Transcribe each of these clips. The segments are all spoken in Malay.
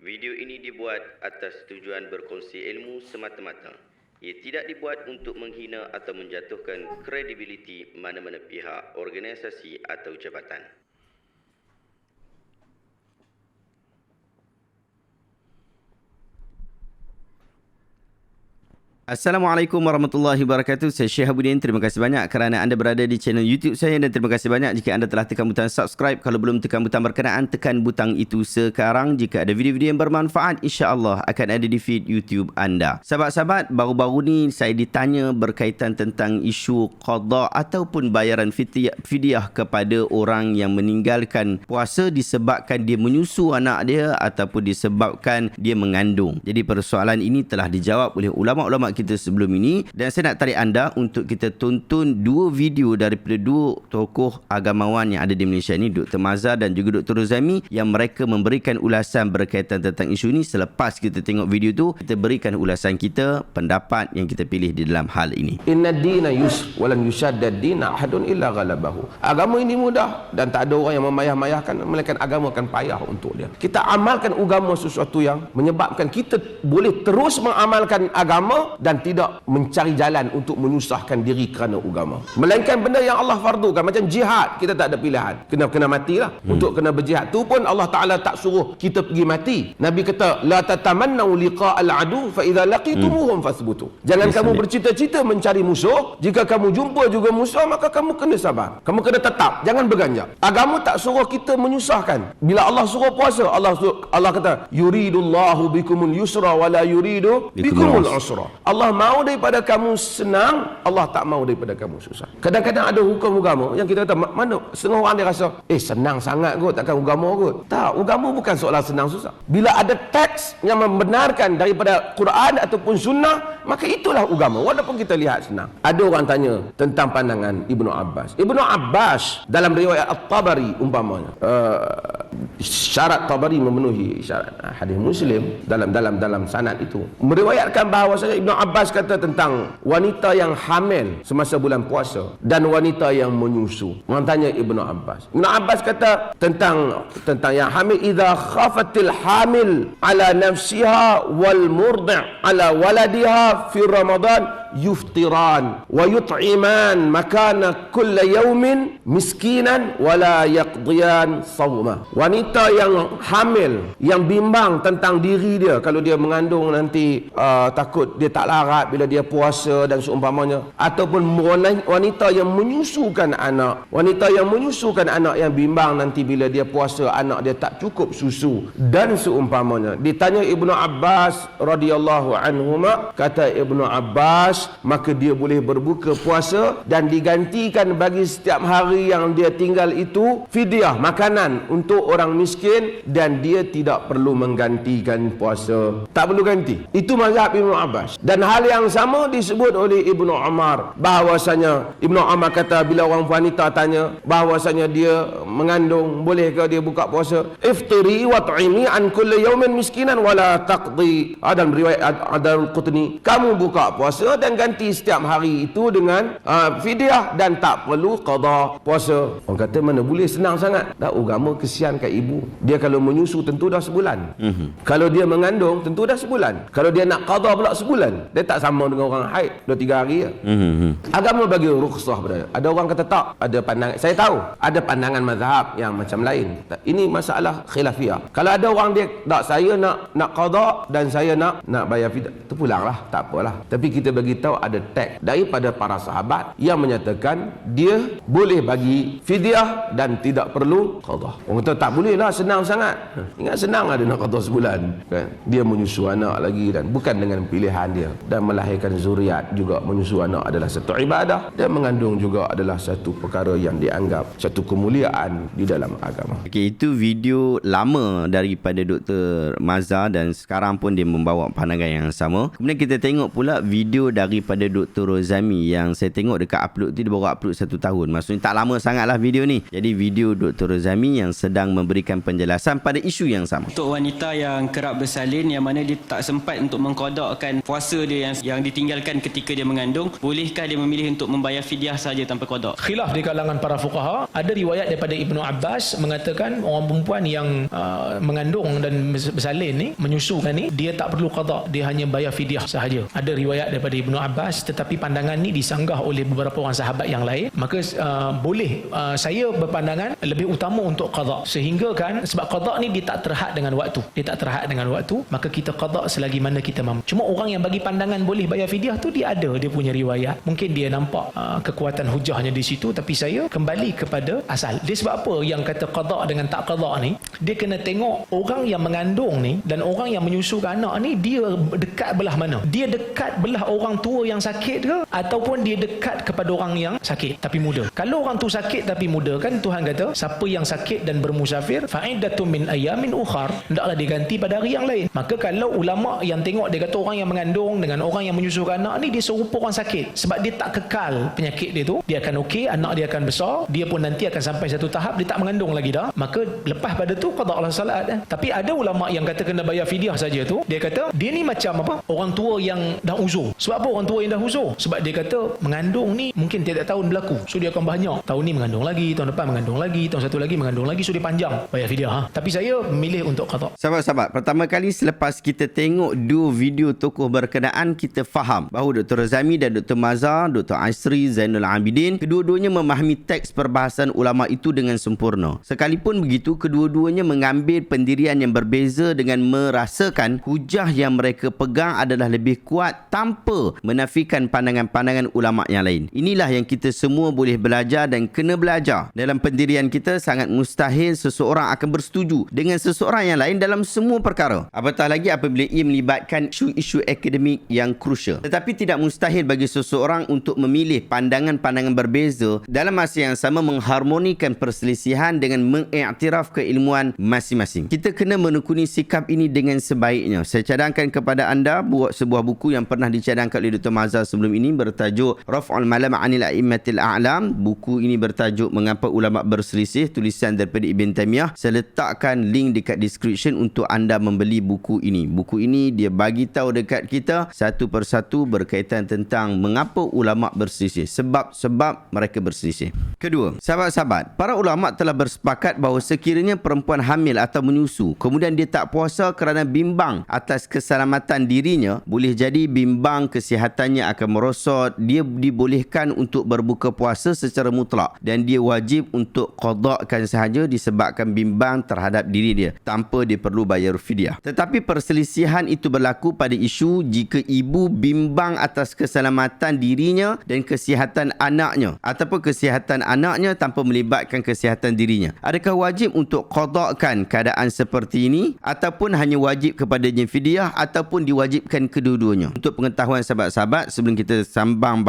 Video ini dibuat atas tujuan berkongsi ilmu semata-mata. Ia tidak dibuat untuk menghina atau menjatuhkan kredibiliti mana-mana pihak, organisasi atau jabatan. Assalamualaikum warahmatullahi wabarakatuh. Saya Syekh Habudin. Terima kasih banyak kerana anda berada di channel YouTube saya dan terima kasih banyak jika anda telah tekan butang subscribe. Kalau belum tekan butang berkenaan, tekan butang itu sekarang. Jika ada video-video yang bermanfaat, insya-Allah akan ada di feed YouTube anda. Sahabat-sahabat, baru-baru ni saya ditanya berkaitan tentang isu qada ataupun bayaran fidyah kepada orang yang meninggalkan puasa disebabkan dia menyusu anak dia ataupun disebabkan dia mengandung. Jadi persoalan ini telah dijawab oleh ulama-ulama kita sebelum ini dan saya nak tarik anda untuk kita tonton dua video daripada dua tokoh agamawan yang ada di Malaysia ni, Dr. Mazhar dan juga Dr. Rozami, yang mereka memberikan ulasan berkaitan tentang isu ini. Selepas kita tengok video tu, kita berikan ulasan kita, pendapat yang kita pilih di dalam hal ini. Inna dina yusr walan yushaddad dina ahadun illa ghalabahu. Agama ini mudah dan tak ada orang yang memayah-mayahkan, melainkan agama akan payah untuk dia. Kita amalkan agama sesuatu yang menyebabkan kita boleh terus mengamalkan agama dan tidak mencari jalan untuk menyusahkan diri kerana agama. Melainkan benda yang Allah fardukan, macam jihad, kita tak ada pilihan. Kena matilah. Untuk kena berjihad tu pun Allah Taala tak suruh kita pergi mati. Nabi kata la tatamannu liqa'al adu fa idza laqitumuhum fasbutu. Jangan kamu bercita-cita mencari musuh, jika kamu jumpa juga musuh maka kamu kena sabar. Kamu kena tetap, jangan berganjak. Agama tak suruh kita menyusahkan. Bila Allah suruh puasa, Allah kata yuridullahu bikumul yusra wa la yuridu bikumul usra. Allah mahu daripada kamu senang, Allah tak mahu daripada kamu susah. Kadang-kadang ada hukum agama yang kita kata, mana setengah orang dia rasa senang sangat kot, takkan agama kot. Tak, agama bukan soalan senang susah. Bila ada teks yang membenarkan daripada Quran ataupun sunnah, maka itulah agama, walaupun kita lihat senang. Ada orang tanya tentang pandangan Ibnu Abbas. Ibnu Abbas dalam riwayat At-Tabari umpamanya, syarat Tabari memenuhi syarat hadis Muslim dalam sanad itu, meriwayatkan bahawasanya Ibnu Abbas kata tentang wanita yang hamil semasa bulan puasa dan wanita yang menyusu. Orang tanya Ibnu Abbas. Ibnu Abbas kata tentang yang hamil, idza khafatil hamil ala nafsiha wal murdi' ala waladiha fi Ramadan yuftiran wa yut'iman makana kulla yaumin miskinan wala yaqdiyan sawma. Wanita yang hamil, yang bimbang tentang diri dia, kalau dia mengandung nanti takut dia tak larat bila dia puasa dan seumpamanya, ataupun wanita yang menyusukan anak, yang bimbang nanti bila dia puasa anak dia tak cukup susu dan seumpamanya. Ditanya Ibnu Abbas radhiyallahu anhuma, kata Ibnu Abbas, maka dia boleh berbuka puasa dan digantikan bagi setiap hari yang dia tinggal itu fidyah, makanan untuk orang miskin, dan dia tidak perlu menggantikan puasa, tak perlu ganti. Itu mazhab Ibnu Abbas. Dan hal yang sama disebut oleh Ibnu Umar, bahawasanya Ibnu Umar kata bila orang wanita tanya bahawasanya dia mengandung, bolehkah dia buka puasa, iftiri wa tu'imi an kulli yaumin miskinan wala taqdi. Dalam riwayat Ad-Darqutni, kamu buka puasa dan ganti setiap hari itu dengan fidyah dan tak perlu qada puasa. Orang kata mana boleh, senang sangat. Tak, agama kesian kat ibu. Dia kalau menyusu tentu dah sebulan. Kalau dia mengandung tentu dah sebulan. Kalau dia nak qada pula sebulan. Dia tak sama dengan orang haid 2-3 hari ya. Agama bagi rukhsah pada. Ada orang kata tak, ada pandangan. Saya tahu ada pandangan mazhab yang macam lain. Ini masalah khilafiyah. Kalau ada orang dia tak, saya nak qada dan saya nak bayar fidyah, terpulanglah, tak apalah. Tapi kita bagi tahu ada teks daripada para sahabat yang menyatakan dia boleh bagi fidyah dan tidak perlu qada. Orang kata tak boleh lah, senang sangat. Ingat senang ada nak qada sebulan kan? Dia menyusu anak lagi dan bukan dengan pilihan dia, dan melahirkan zuriat juga. Menyusu anak adalah satu ibadah dan mengandung juga adalah satu perkara yang dianggap satu kemuliaan di dalam agama. Okey, itu video lama daripada Dr. Mazhar dan sekarang pun dia membawa pandangan yang sama. Kemudian kita tengok pula video daripada Dr. Rozami yang saya tengok dekat upload tu, dia baru upload 1 tahun. Maksudnya tak lama sangatlah video ni. Jadi video Dr. Rozami yang sedang memberikan penjelasan pada isu yang sama. Untuk wanita yang kerap bersalin yang mana dia tak sempat untuk mengqadakkan puasa dia yang ditinggalkan ketika dia mengandung, bolehkah dia memilih untuk membayar fidyah saja tanpa qada? Khilaf di kalangan para fuqaha. Ada riwayat daripada Ibnu Abbas mengatakan orang perempuan yang mengandung dan bersalin ni, menyusukan ni, dia tak perlu qada, dia hanya bayar fidyah sahaja. Ada riwayat daripada Ibnu Abbas, tetapi pandangan ni disanggah oleh beberapa orang sahabat yang lain. Maka boleh, saya berpandangan lebih utama untuk qada, sehingga kan sebab qada ni dia tak terhad dengan waktu, maka kita qada selagi mana kita mampu. Cuma orang yang bagi pandangan boleh bayar fidyah tu, dia ada dia punya riwayat, mungkin dia nampak kekuatan hujahnya di situ. Tapi saya kembali kepada asal dia. Sebab apa yang kata qada dengan tak qada ni, dia kena tengok orang yang mengandung ni dan orang yang menyusukan anak ni, dia dekat belah mana. Dia dekat belah orang tua yang sakit ke, ataupun dia dekat kepada orang yang sakit tapi muda. Kalau orang tu sakit tapi muda, kan Tuhan kata siapa yang sakit dan bermusafir fa'iddatun min ayamin ukhar, hendaklah diganti pada hari yang lain. Maka kalau ulama yang tengok, dia kata orang yang mengandung dengan orang yang menyusukan anak ni, dia serupa orang sakit, sebab dia tak kekal penyakit dia tu, dia akan okey, anak dia akan besar, dia pun nanti akan sampai satu tahap dia tak mengandung lagi dah, maka lepas pada tu qada Allah salat. Tapi ada ulama yang kata kena bayar fidyah saja tu, dia kata dia ni macam apa, orang tua yang dah uzur. Sebab apa orang tua yang dah uzur? Sebab dia kata mengandung ni mungkin tiap tahun berlaku, so dia akan banyak, tahun ni mengandung lagi, tahun depan mengandung lagi, tahun satu lagi mengandung lagi, so dia panjang, bayar fidyah. Tapi saya memilih untuk qada. Sahabat-sahabat, pertama kali selepas kita tengok dua video tokoh berkenaan, kita faham bahawa Dr. Razami dan Dr. Mazhar, Dr. Aisri Zainul Abidin, kedua-duanya memahami teks perbahasan ulama itu dengan sempurna. Sekalipun begitu, kedua-duanya mengambil pendirian yang berbeza dengan merasakan hujah yang mereka pegang adalah lebih kuat tanpa menafikan pandangan-pandangan ulama yang lain. Inilah yang kita semua boleh belajar dan kena belajar. Dalam pendirian kita, sangat mustahil seseorang akan bersetuju dengan seseorang yang lain dalam semua perkara, apatah lagi apabila ia melibatkan isu-isu akademik yang krusial. Tetapi tidak mustahil bagi seseorang untuk memilih pandangan-pandangan berbeza dalam masa yang sama mengharmonikan perselisihan dengan mengiktiraf keilmuan masing-masing. Kita kena menekuni sikap ini dengan sebaiknya. Saya cadangkan kepada anda buat sebuah buku yang pernah dicadangkan oleh Dr. Mazhar sebelum ini, bertajuk Raf'ul Malam 'anil A'immatil A'lam. Buku ini bertajuk Mengapa Ulama Berselisih, tulisan daripada Ibn Taymiyah. Saya letakkan link dekat description untuk anda membeli buku ini. Buku ini dia bagi tahu dekat kita satu persatu berkaitan tentang mengapa ulama berselisih, sebab-sebab mereka berselisih. Kedua, sahabat-sahabat, para ulama telah bersepakat bahawa sekiranya perempuan hamil atau menyusu, kemudian dia tak puasa kerana bimbang atas keselamatan dirinya, boleh jadi bimbang kesihatannya akan merosot, dia dibolehkan untuk berbuka puasa secara mutlak dan dia wajib untuk qadakkan sahaja disebabkan bimbang terhadap diri dia tanpa dia perlu bayar fidyah. Tetapi perselisihan itu berlaku pada isu jika ibu bimbang atas keselamatan dirinya dan kesihatan anaknya, ataupun kesihatan anaknya tanpa melibatkan kesihatan dirinya. Adakah wajib untuk qadakkan keadaan seperti ini, ataupun hanya wajib kepadanya fidyah, ataupun diwajibkan kedua-duanya? Untuk pengetahuan sahabat-sahabat, sebelum kita sembang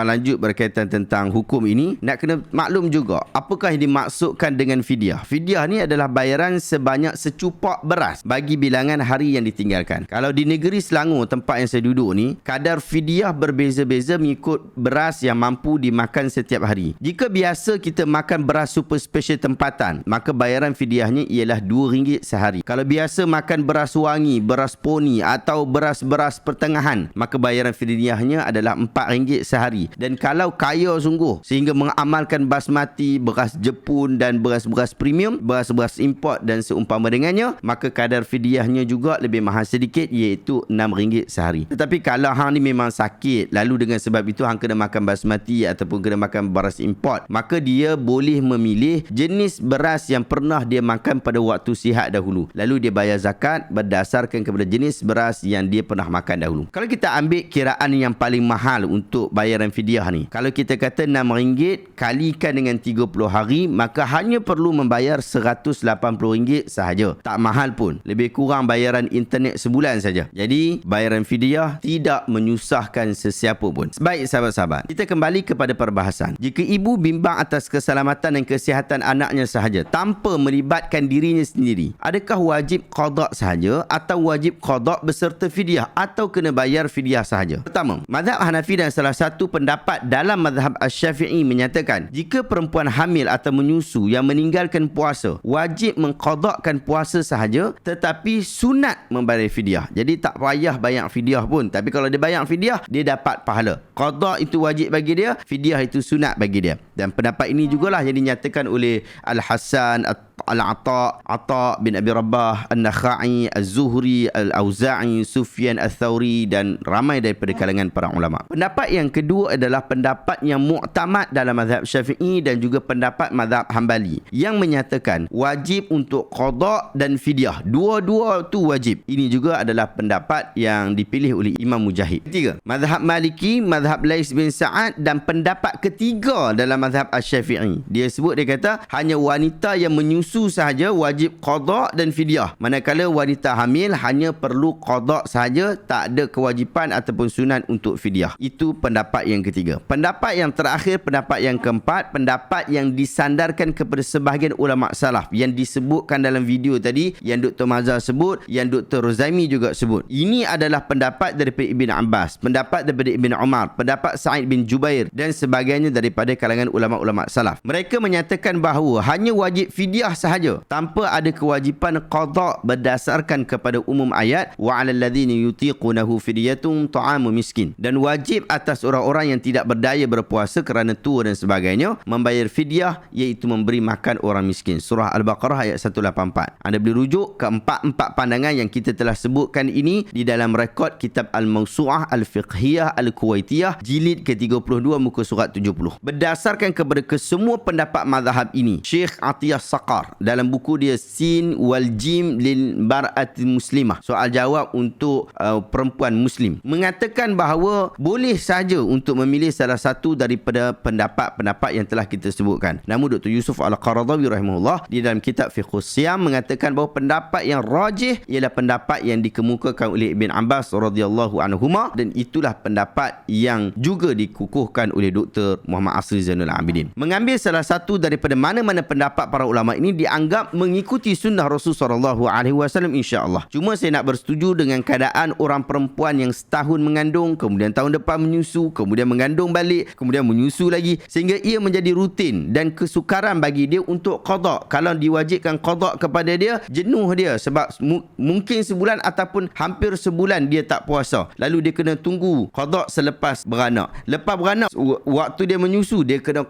lanjut berkaitan tentang hukum ini, nak kena maklum juga apakah yang dimaksudkan dengan fidyah. Fidyah ni adalah bayaran sebanyak secupak beras bagi bilangan hari yang ditinggalkan. Kalau di negeri Selangor, tempat yang saya duduk ni, kadar fidyah berbeza-beza mengikut beras yang mampu dimakan setiap hari. Jika biasa kita makan beras super special tempatan, maka bayaran fidyahnya ialah RM2 sehari. Kalau biasa makan beras wangi, beras poni atau beras-beras pertengahan, maka bayaran fidyahnya adalah RM4 sehari. Dan kalau kaya sungguh sehingga mengamalkan basmati, beras Jepun dan beras-beras premium, beras-beras import dan seumpama dengannya, maka kadar fidyahnya juga lebih mahal sedikit, iaitu RM6 sehari. Tetapi kalau hang ni memang sakit, lalu dengan sebab itu hang kena makan basmati ataupun kena makan beras import, maka dia boleh memilih jenis beras yang pernah dia makan pada waktu sihat dahulu, lalu dia bayar zakat berdasarkan kepada jenis beras yang dia pernah makan dahulu. Kalau kita ambil kiraan yang paling mahal untuk bayaran fidyah ni, kalau kita kata RM6 kalikan dengan 30 hari, maka hanya perlu membayar RM180 sahaja. Tak mahal pun, lebih kurang bayaran internet sebulan saja. Jadi bayaran fidyah tidak menyusahkan sesiapa pun. Baik sahabat-sahabat, kita kembali kepada perbahasan. Jika ibu bimbang atas keselamatan dan kesihatan anaknya sahaja tanpa melibatkan dirinya sendiri, adakah wajib qada sahaja atau wajib qada beserta fidyah, atau kena bayar fidyah sahaja? Pertama, mazhab Hanafi dan salah satu pendapat dalam mazhab Asy-Syafi'i menyatakan jika perempuan hamil atau menyusu yang meninggalkan puasa puasa. Wajib mengqadakkan puasa sahaja, tetapi sunat membayar fidyah. Jadi tak payah bayar fidyah pun. Tapi kalau dia bayar fidyah, dia dapat pahala. Qada itu wajib bagi dia, fidyah itu sunat bagi dia. Dan pendapat ini jugalah yang dinyatakan oleh Al-Hasan, Ata bin Abi Rabah, An-Nakhai, Az-Zuhri, Al-Auza'i, Sufyan Ats-Tsauri dan ramai daripada kalangan para ulama. Pendapat yang kedua adalah pendapat yang muktamad dalam mazhab Syafi'i dan juga pendapat mazhab Hambali yang menyatakan wajib untuk qada dan fidyah. Dua-dua tu wajib. Ini juga adalah pendapat yang dipilih oleh Imam Mujahid. Ketiga, mazhab Maliki, mazhab Lais bin Sa'ad dan pendapat ketiga dalam mazhab Asy-Syafi'i. Dia sebut, dia kata hanya wanita yang menyusu sahaja wajib qada dan fidyah. Manakala wanita hamil hanya perlu qada sahaja, tak ada kewajipan ataupun sunat untuk fidyah. Itu pendapat yang ketiga. Pendapat yang terakhir, pendapat yang keempat, pendapat yang disandarkan kepada sebahagian ulama salaf yang disebutkan dalam video tadi, yang Dr. Mazhar sebut, yang Dr. Rozaimi juga sebut. Ini adalah pendapat daripada Ibn Abbas, pendapat daripada Ibn Umar, pendapat Sa'id bin Jubair dan sebagainya daripada kalangan ulama-ulama salaf. Mereka menyatakan bahawa hanya wajib fidyah sahaja, tanpa ada kewajipan qada berdasarkan kepada umum ayat wa 'alal ladzina yutiqunahu fidyatun ta'amu miskin, dan wajib atas orang-orang yang tidak berdaya berpuasa kerana tua dan sebagainya membayar fidyah, iaitu memberi makan orang miskin. Surah Al-Baqarah ayat 184. Anda boleh rujuk ke empat pandangan yang kita telah sebutkan ini di dalam rekod kitab Al-Mawsu'ah Al-Fiqhiyah Al-Kuwaitiyah jilid ke-32 muka surat 70. Berdasarkan kepada kesemua pendapat mazhab ini, Syekh Atiyah Saqar dalam buku dia Sin wal Jim lil Bar'ati Muslimah, soal jawab untuk perempuan muslim, mengatakan bahawa boleh saja untuk memilih salah satu daripada pendapat-pendapat yang telah kita sebutkan. Namun Dr. Yusuf Al-Qaradawi rahimahullah di dalam kitab Fiqhus Siyam mengatakan bahawa pendapat yang rajih ialah pendapat yang dikemukakan oleh Ibn Abbas radhiyallahu anhuma, dan itulah pendapat yang juga dikukuhkan oleh Dr. Muhammad Asri Zainul Abidin. Mengambil salah satu daripada mana-mana pendapat para ulama ini dianggap mengikuti sunnah Rasul sallallahu alaihi wasallam, insya-Allah. Cuma saya nak bersetuju dengan keadaan orang perempuan yang setahun mengandung, kemudian tahun depan menyusu, kemudian mengandung balik, kemudian menyusu lagi, sehingga ia menjadi rutin dan kesukaran bagi dia untuk qada. Kalau diwajibkan qada kepada dia, jenuh dia sebab mungkin sebulan ataupun hampir sebulan dia tak puasa. Lalu dia kena tunggu qada selepas beranak. Lepas beranak, waktu dia menyusu, dia kena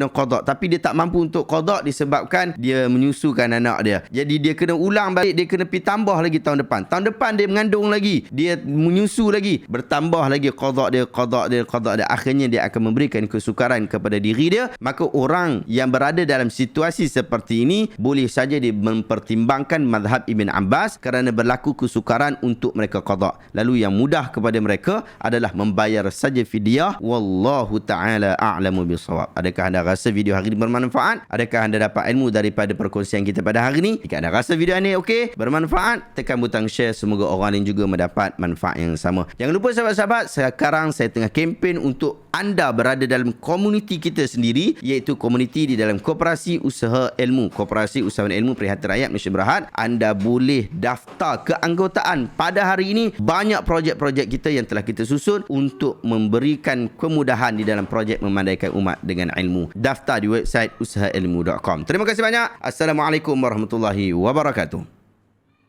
qada, tapi dia tak mampu untuk qada disebabkan dia menyusukan anak dia. Jadi dia kena ulang balik, dia kena pergi tambah lagi tahun depan. Tahun depan dia mengandung lagi, dia menyusu lagi, bertambah lagi qada dia. Akhirnya dia akan memberikan kesukaran kepada diri dia. Maka orang yang berada dalam situasi seperti ini boleh saja dia mempertimbangkan mazhab Ibn Abbas kerana berlaku kesukaran untuk mereka qada. Lalu yang mudah kepada mereka adalah membayar saja fidyah. Wallahu ta'ala a'lamu bisawab. Adakah anda rasa video hari ini bermanfaat? Adakah anda dapat ilmu daripada perkongsian kita pada hari ini? Jika anda rasa video ini okey, bermanfaat, tekan butang share. Semoga orang lain juga mendapat manfaat yang sama. Jangan lupa sahabat-sahabat, sekarang saya tengah kempen untuk anda berada dalam komuniti kita sendiri, iaitu komuniti di dalam Koperasi Usaha Ilmu, Koperasi Usahawan Ilmu Prihatin Rakyat Malaysia Berhad. Anda boleh daftar keanggotaan pada hari ini. Banyak projek-projek kita yang telah kita susun untuk memberikan kemudahan di dalam projek memandaikan umat dengan ilmu. Daftar di website usahailmu.com. Terima kasih banyak. Assalamualaikum warahmatullahi wabarakatuh.